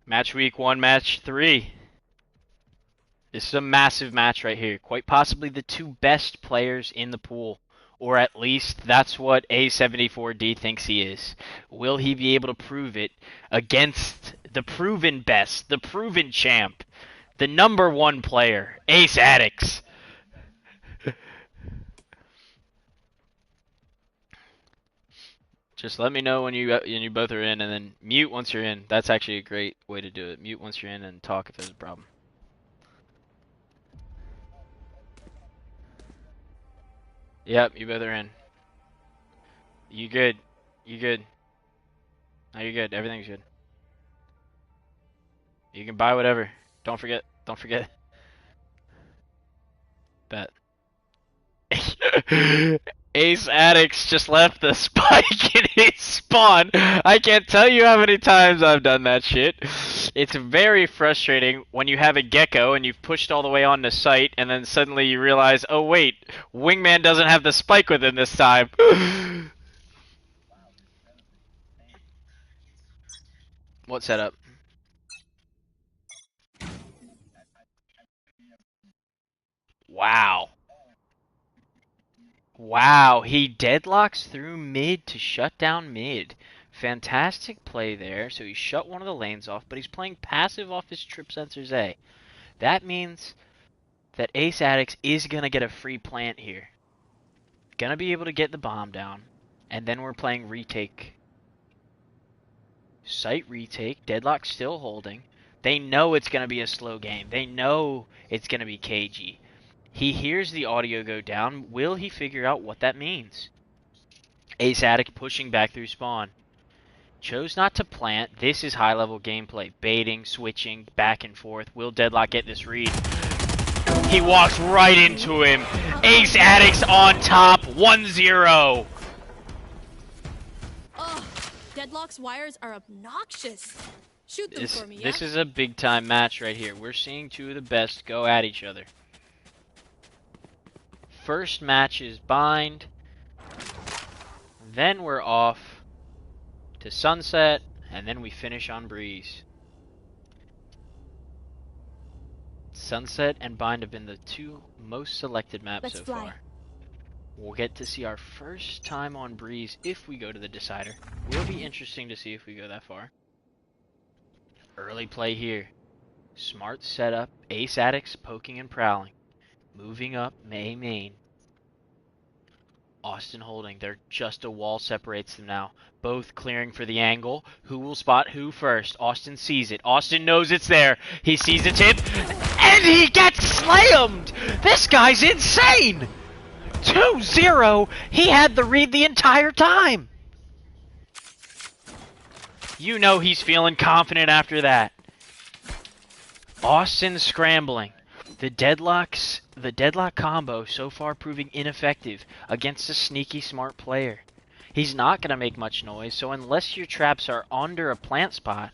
Match week 1, match 3. This is a massive match right here. Quite possibly the two best players in the pool. Or at least that's what A74D thinks he is. Will he be able to prove it against the proven best, the proven champ, the #1 player, Ace Addicts? Just let me know when you both are in, and then mute once you're in. That's actually a great way to do it. Mute once you're in and talk if there's a problem. Yep, you both are in. You good? You good? No, you're good. Everything's good. You can buy whatever. Don't forget. Don't forget. Bet. Ace Addicts just left the spike in his spawn. I can't tell you how many times I've done that shit. It's very frustrating when you have a gecko and you've pushed all the way onto site and then suddenly you realize, oh wait, Wingman doesn't have the spike with him this time. What setup? Wow. Wow, he deadlocks through mid to shut down mid. Fantastic play there. So he shut one of the lanes off, but he's playing passive off his trip sensors A. That means that Ace Addicts is going to get a free plant here. Going to be able to get the bomb down. And then we're playing retake. Site retake. Deadlock still holding. They know it's going to be a slow game. They know it's going to be cagey. He hears the audio go down. Will he figure out what that means? Ace Addict pushing back through spawn. Chose not to plant. This is high-level gameplay. Baiting, switching, back and forth. Will Deadlock get this read? He walks right into him. Ace Addicts on top. 1-0. Oh, Deadlock's wires are obnoxious. Shoot them for me, yeah? This is a big-time match right here. We're seeing two of the best go at each other. First match is bind. Then we're off to sunset, and then we finish on breeze. Sunset and bind have been the two most selected maps so far. We'll get to see our first time on breeze if we go to the decider. Will be interesting to see if we go that far. Early play here. Smart setup. Ace Addicts poking and prowling. Moving up, main. Austin holding. They're just a wall separates them now. Both clearing for the angle. Who will spot who first? Austin sees it. Austin knows it's there. He sees the tip. And he gets slammed! This guy's insane! 2-0! He had the read the entire time! You know he's feeling confident after that. Austin scrambling. The deadlock combo so far proving ineffective against a sneaky smart player. He's not going to make much noise, so unless your traps are under a plant spot,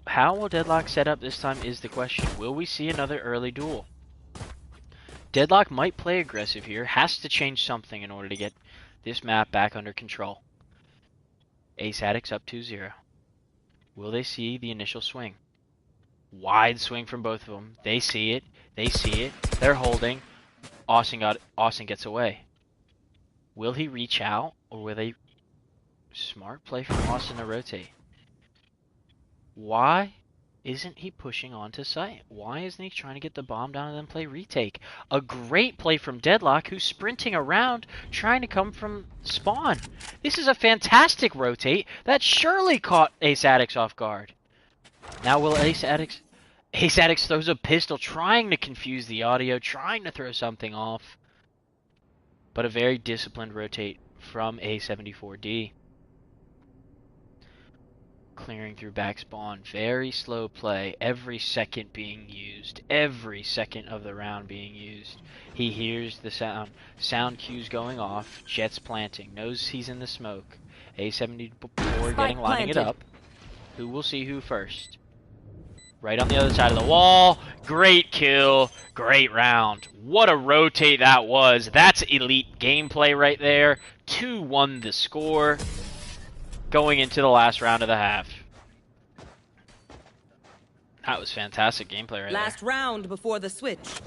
how will Deadlock set up this time is the question. Will we see another early duel? Deadlock might play aggressive here, has to change something in order to get this map back under control. Ace Addicts up 2-0. Will they see the initial swing? Wide swing from both of them. They see it. They see it. They're holding. Austin gets away. Will he reach out, or will they... Smart play from Austin to rotate. Why isn't he pushing onto site? Why isn't he trying to get the bomb down and then play retake? A great play from Deadlock, who's sprinting around, trying to come from spawn. This is a fantastic rotate that surely caught Ace Addicts off guard. Now will Ace Addicts throws a pistol, trying to confuse the audio, trying to throw something off. But a very disciplined rotate from A74D. Clearing through back spawn. Very slow play. Every second being used. Every second of the round being used. He hears the sound. Sound cues going off. Jets planting. Knows he's in the smoke. A74 lining it up. Who will see who first? Right on the other side of the wall. Great kill. Great round. What a rotate that was. That's elite gameplay right there. 2-1 the score. Going into the last round of the half. That was fantastic gameplay right Last there. round before the switch.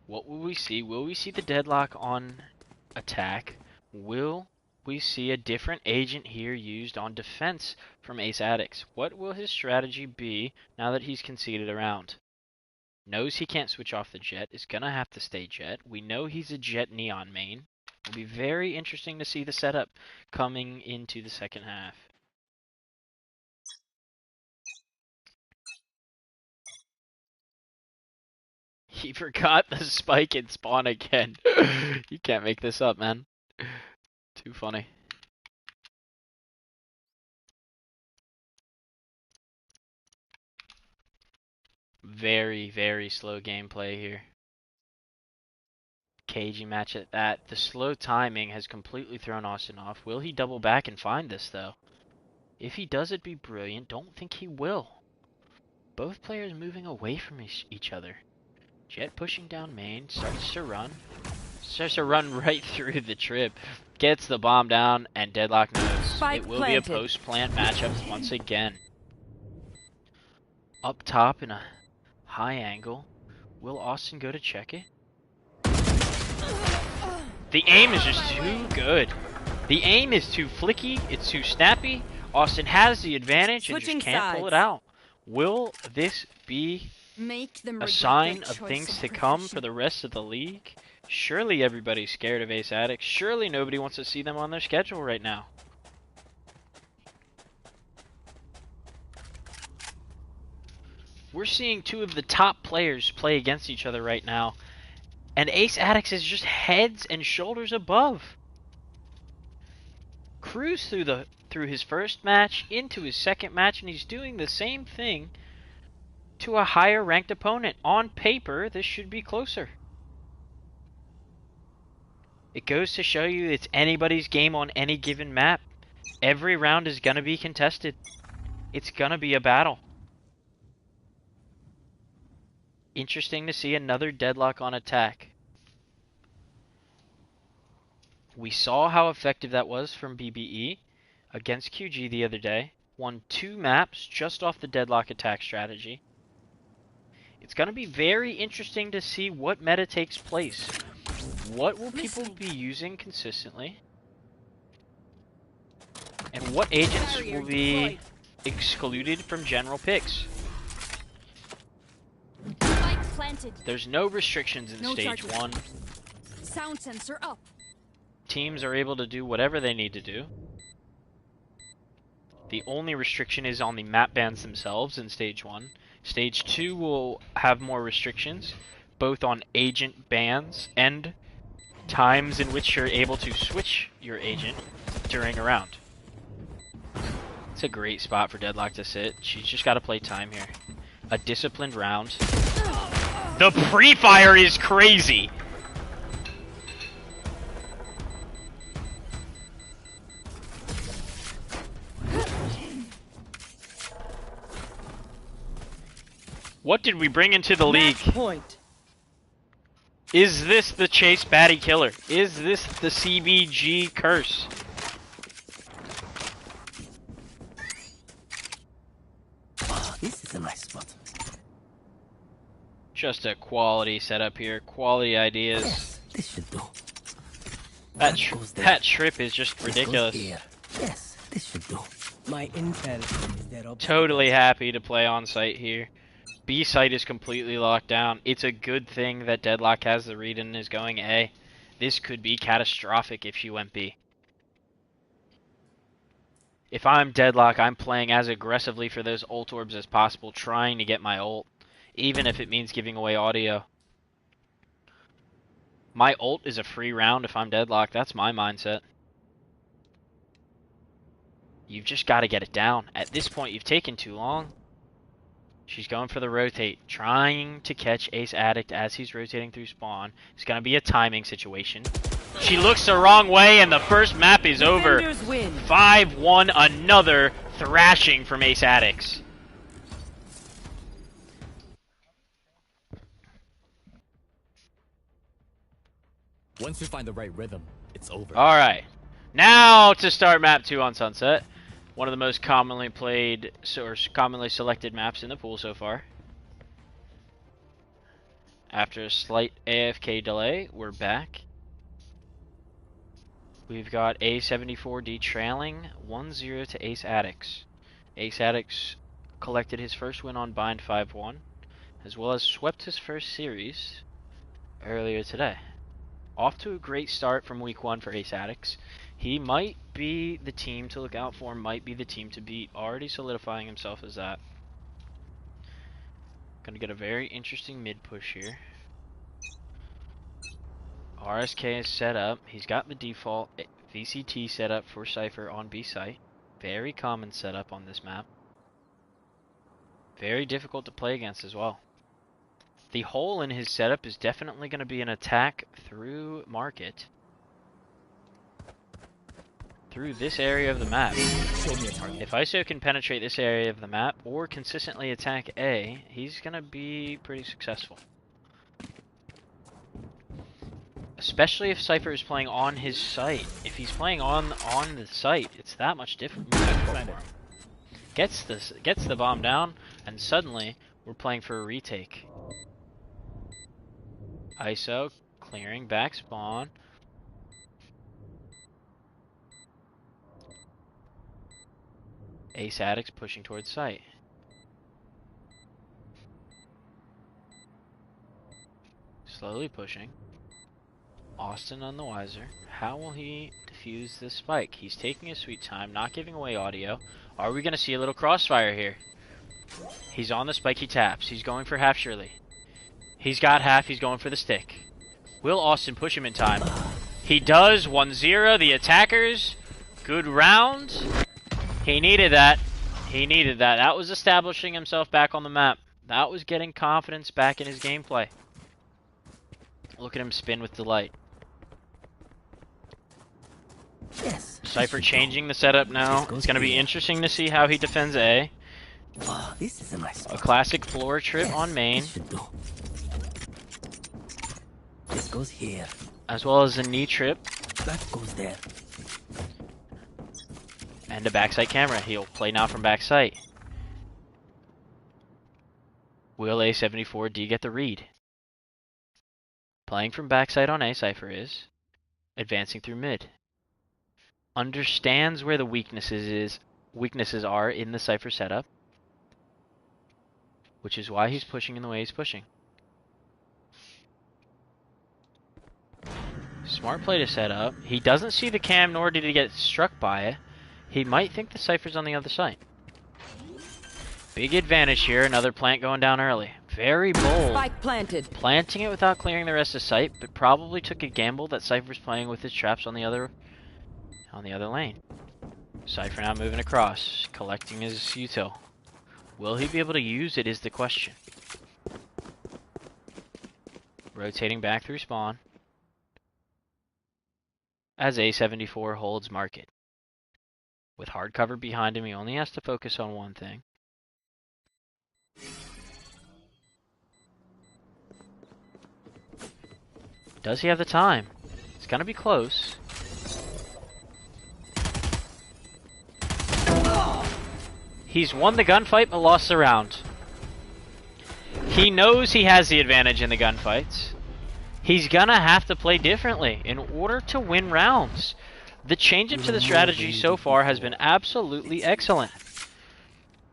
What will we see? Will we see the deadlock on attack? Will we see a different agent here used on defense from Ace Addicts? What will his strategy be now that he's conceded a round? Knows he can't switch off the Jet, is gonna have to stay Jet. We know he's a Jet Neon main. It'll be very interesting to see the setup coming into the second half. He forgot the spike and spawn again. You can't make this up, man. Too funny. Very, very slow gameplay here. Cagey match at that. The slow timing has completely thrown Austin off. Will he double back and find this, though? If he does, it'd be brilliant. Don't think he will. Both players moving away from each other. Jet pushing down main. Starts to run. Starts to run right through the trip. Gets the bomb down, and Deadlock knows. Spike It will planted. be a post-plant matchup once again. Up top in a high angle. Will Austin go to check it? The aim is just too good. The aim is too flicky. It's too snappy. Austin has the advantage and Switching just can't pull it sides. out. Will this be Make them a regret sign their of choice things of to come for profession. the rest of the league? Surely everybody's scared of Ace Addicts. Surely nobody wants to see them on their schedule right now. We're seeing two of the top players play against each other right now, and Ace Addicts is just heads and shoulders above. Cruise through his first match into his second match, and he's doing the same thing to a higher ranked opponent. On paper, this should be closer. It goes to show you it's anybody's game on any given map. Every round is gonna be contested. It's gonna be a battle. Interesting to see another deadlock on attack. We saw how effective that was from BBE against QG the other day. Won 2 maps just off the deadlock attack strategy. It's going to be very interesting to see what meta takes place. What will people be using consistently? And what agents will be excluded from general picks? Spike planted. There's no restrictions in No stage charges. 1. Sound sensor up. Teams are able to do whatever they need to do. The only restriction is on the map bans themselves in stage 1. Stage 2 will have more restrictions, both on agent bans and times in which you're able to switch your agent during a round. It's a great spot for Deadlock to sit. She's just got to play time here. A disciplined round. The pre-fire is crazy! What did we bring into the league? Match point. Is this the Chase Baddie Killer? Is this the CBG curse? This is a nice spot. Just a quality setup here. Quality ideas. Yes, this should do. That goes there. that trip is just This goes ridiculous. here. Yes, this should do. My intel is that Totally happy to play on site here. B site is completely locked down. It's a good thing that Deadlock has the read and is going A. This could be catastrophic if she went B. If I'm Deadlock, I'm playing as aggressively for those ult orbs as possible, trying to get my ult, even if it means giving away audio. My ult is a free round if I'm Deadlock. That's my mindset. You've just got to get it down. At this point, you've taken too long. She's going for the rotate, trying to catch Ace Addict as he's rotating through spawn. It's going to be a timing situation. She looks the wrong way, and the first map is over. Defenders win. 5-1, another thrashing from Ace Addicts. Once you find the right rhythm, it's over. All right. Now to start map 2 on Sunset. One of the most commonly played or commonly selected maps in the pool so far. After a slight AFK delay, we're back. We've got A74D trailing 1-0 to Ace Addicts. Ace Addicts collected his first win on Bind 5-1, as well as swept his first series earlier today. Off to a great start from week 1 for Ace Addicts. He might be the team to look out for, might be the team to beat, already solidifying himself as that. Gonna get a very interesting mid push here. RSK is set up. He's got the default VCT set up for Cypher on B site. Very common setup on this map. Very difficult to play against as well. The hole in his setup is definitely going to be an attack through market. Through this area of the map. If ISO can penetrate this area of the map or consistently attack A, he's going to be pretty successful. Especially if Cypher is playing on his site. If he's playing on the site, it's that much different for him. Gets the bomb down, and suddenly we're playing for a retake. ISO clearing back spawn. Ace Addicts pushing towards site. Slowly pushing. Austin none the wiser. How will he defuse this spike? He's taking his sweet time, not giving away audio. Are we going to see a little crossfire here? He's on the spike, he taps. He's going for half surely. He's got half, he's going for the stick. Will Austin push him in time? He does, 1-0, the attackers. Good round. He needed that. He needed that. That was establishing himself back on the map. That was getting confidence back in his gameplay. Look at him spin with delight. Yes. Cypher changing the setup now. It's going to be interesting to see how he defends A. Oh, this is a nice spot. A classic floor trip on main. This should do. This goes here. As well as a knee trip. That goes there. And a backside camera. He'll play now from backside. Will A74D get the read? Playing from backside on A, Cypher is. Advancing through mid. Understands where the weaknesses are in the Cypher setup. Which is why he's pushing in the way he's pushing. Smart play to set up. He doesn't see the cam, nor did he get struck by it. He might think the Cypher's on the other side. Big advantage here. Another plant going down early. Very bold. Spike planted. Planting it without clearing the rest of site, but probably took a gamble that Cypher's playing with his traps on the other lane. Cypher now moving across, collecting his util. Will he be able to use it is the question. Rotating back through spawn. As A74 holds market. With hard cover behind him, he only has to focus on one thing. Does he have the time? It's gonna be close. He's won the gunfight but lost the round. He knows he has the advantage in the gunfights. He's gonna have to play differently in order to win rounds. The change up to the strategy so far has been absolutely excellent.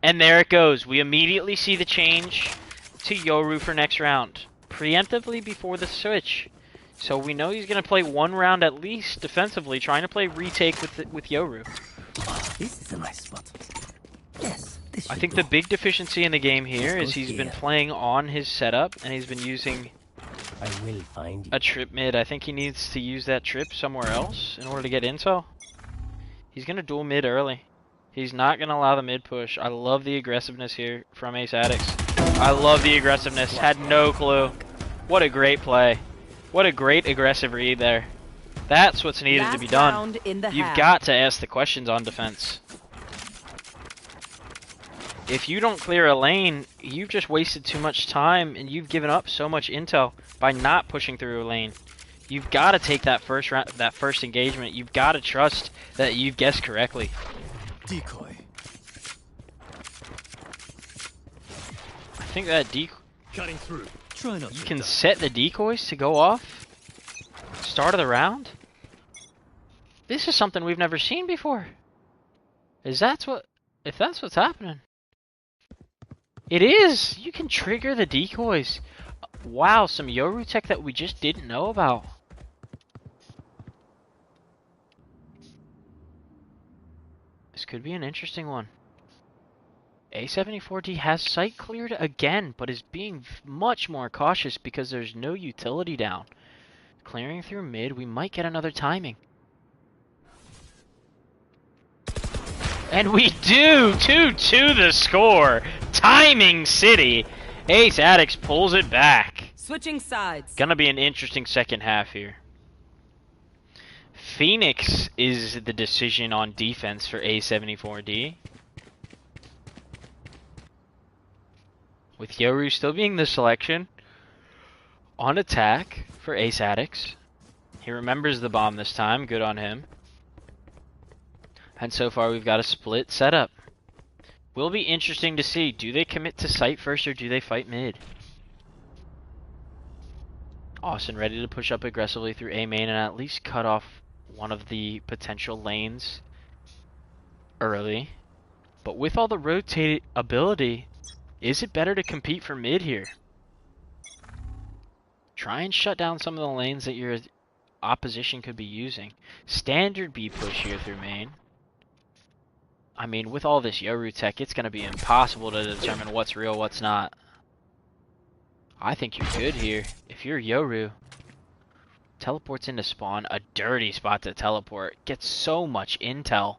And there it goes. We immediately see the change to Yoru for next round. Preemptively before the switch. So we know he's going to play one round at least defensively, trying to play retake with Yoru. Oh, this is a nice spot. Yes, this I should think do. the big deficiency in the game here is he's been here. playing on his setup, and he's been using I will find you. a trip mid. I think he needs to use that trip somewhere else in order to get intel. He's going to duel mid early. He's not going to allow the mid push. I love the aggressiveness here from Ace Addicts. I love the aggressiveness. Had no clue. What a great play. What a great aggressive read there. That's what's needed to be done. You've got to ask the questions on defense. If you don't clear a lane, you've just wasted too much time and you've given up so much intel by not pushing through a lane. You've got to take that first round, that first engagement. You've got to trust that you've guessed correctly. Decoy. think that Cutting through. Try not you to can die. set the decoys to go off start of the round? This is something we've never seen before. If that's what's happening. It is! You can trigger the decoys. Wow, some Yoru tech that we just didn't know about. This could be an interesting one. A74D has site cleared again, but is being much more cautious because there's no utility down. Clearing through mid, we might get another timing. And we do! 2-2 the score! Timing City! Ace Addicts pulls it back. Switching sides. Gonna be an interesting second half here. Phoenix is the decision on defense for A74D. With Yoru still being the selection. On attack for Ace Addicts. He remembers the bomb this time. Good on him. And so far we've got a split setup. Will be interesting to see. Do they commit to site first or do they fight mid? Austin ready to push up aggressively through A main and at least cut off one of the potential lanes early. But with all the rotate ability, is it better to compete for mid here? Try and shut down some of the lanes that your opposition could be using. Standard B push here through main. I mean, with all this Yoru tech, it's going to be impossible to determine what's real, what's not. I think you're good here. If you're Yoru, teleports into spawn, a dirty spot to teleport. Gets so much intel.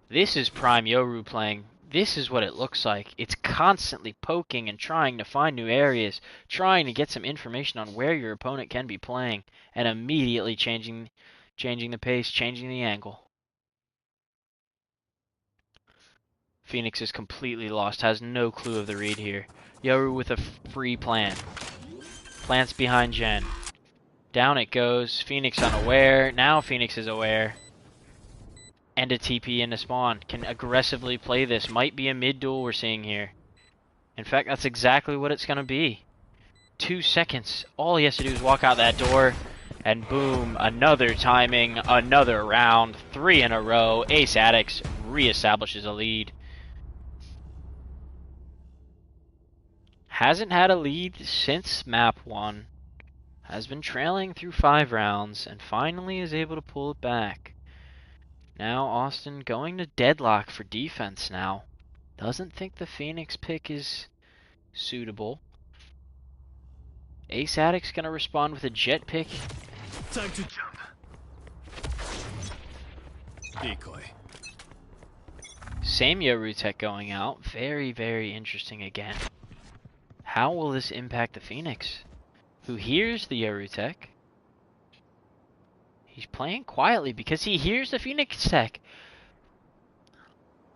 This is prime Yoru playing. This is what it looks like. It's constantly poking and trying to find new areas, trying to get some information on where your opponent can be playing, and immediately changing the pace, changing the angle. Phoenix is completely lost, has no clue of the read here. Yoru with a free plant. Plants behind Jen. Down it goes. Phoenix unaware. Now Phoenix is aware. And a TP into spawn. Can aggressively play this. Might be a mid duel we're seeing here. In fact, that's exactly what it's going to be. 2 seconds. All he has to do is walk out that door. And boom, another timing, another round. 3 in a row. Ace Addicts reestablishes a lead. Hasn't had a lead since map 1. Has been trailing through 5 rounds. And finally is able to pull it back. Now Austin going to deadlock for defense now. Doesn't think the Phoenix pick is suitable. Ace Addict's gonna respond with a jet pick. Time to jump. Decoy. Same Yoru tech going out. Very, very interesting again. How will this impact the Phoenix? Who hears the Yoru tech? He's playing quietly because he hears the Phoenix tech.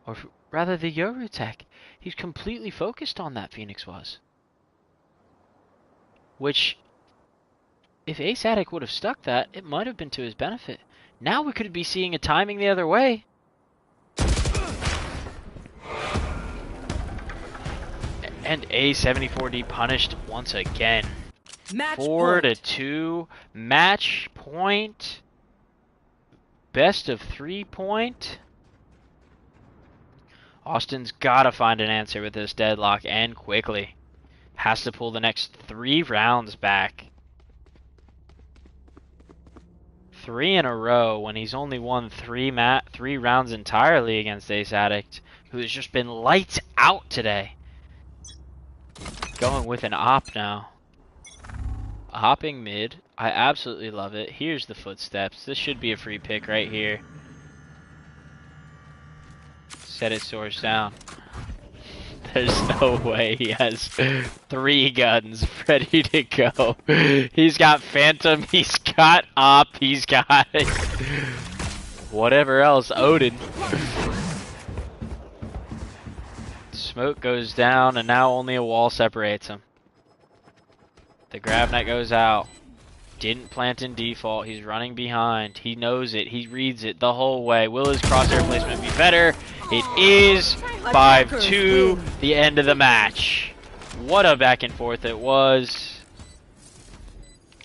Or rather the Yoru tech. He's completely focused on that, Phoenix was. Which, if Ace Addict would have stuck that, it might have been to his benefit. Now we could be seeing a timing the other way. And A74D punished once again. Match 4-2. Match point. Best of 3 point. Austin's gotta find an answer with this deadlock and quickly. Has to pull the next 3 rounds back. 3 in a row when he's only won 3 rounds entirely against Ace Addict, who has just been lights out today. Going with an op now. Hopping mid. I absolutely love it. Here's the footsteps. This should be a free pick right here. Set his source down. There's no way he has 3 guns ready to go. He's got Phantom, he's got Op, he's got whatever else, Odin. Smoke goes down and now only a wall separates him. The grab net goes out. Didn't plant in default. He's running behind. He knows it. He reads it the whole way. Will his crosshair placement be better? It is. Attackers 5-2, win. the end of the match. What a back and forth it was.